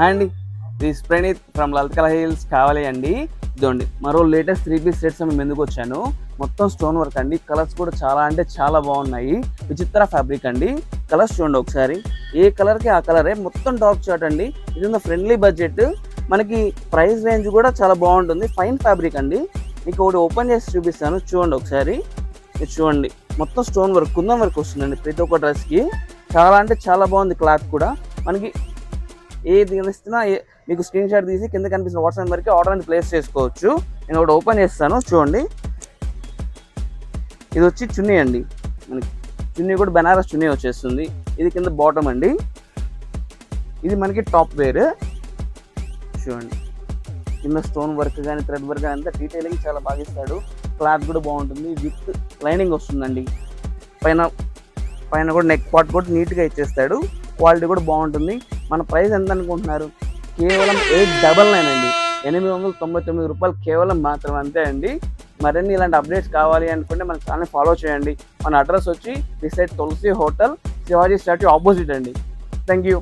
And this Praneeth from Lalithakala hills కావాలి అండి. ఇదండి మరో లేటెస్ట్ 3 పీస్ సెట్స్ మేము ఎందుకు వచ్చాను. మొత్తం స్టోన్ వర్క్ అండి. కలర్స్ కూడా చాలా అంటే చాలా బాగున్నాయి. విచిత్ర ఫ్యాబ్రిక్ అండి. కలర్స్ చూడండి ఒకసారి, ఏ కలర్కి ఆ కలరే. మొత్తం డార్క్ చార్ట్ అండి. ఇది ఉన్న ఫ్రెండ్లీ బడ్జెట్, మనకి ప్రైస్ రేంజ్ కూడా చాలా బాగుంటుంది. ఫైన్ ఫ్యాబ్రిక్ అండి. మీకు ఒకటి ఓపెన్ చేసి చూపిస్తాను చూడండి ఒకసారి. ఇది చూడండి, మొత్తం స్టోన్ వర్క్, కుందన్ వర్క్ వస్తుందండి ప్రతి ఒక్క డ్రెస్కి. చాలా అంటే చాలా బాగుంది. క్లాత్ కూడా మనకి ఏది ఇస్తున్నా మీకు స్క్రీన్ షాట్ తీసి కింద కనిపిస్తున్న వాట్సాప్ నెంబర్కి ఆర్డర్ అని ప్లేస్ చేసుకోవచ్చు. నేను ఒకటి ఓపెన్ చేస్తాను చూడండి. ఇది వచ్చి చున్నీ అండి. మనకి చున్నీ కూడా బెనారస్ చున్నీ వచ్చేస్తుంది. ఇది కింద బాటమ్ అండి. ఇది మనకి టాప్ వేర్. చూడండి, కింద స్టోన్ వర్క్ కానీ థ్రెడ్ వర్క్ కానీ అంతా డీటెయిలింగ్ చాలా బాగా ఇస్తాడు. క్లాత్ కూడా బాగుంటుంది. విత్ లైనింగ్ వస్తుందండి. పైన కూడా నెక్ పార్ట్ కూడా నీట్గా ఇచ్చేస్తాడు. క్వాలిటీ కూడా బాగుంటుంది. మన ప్రైస్ ఎంత అనుకుంటున్నారు? కేవలం 899 అండి. 899 రూపాయలు కేవలం మాత్రం, అంతే అండి. మరిన్ని ఇలాంటి అప్డేట్స్ కావాలి అనుకుంటే మన ఛానల్ ఫాలో చేయండి. మన అడ్రస్ వచ్చి బిసైడ్ తులసి హోటల్, శివాజీ స్టాట్యూ ఆపోజిట్ అండి. Thank you.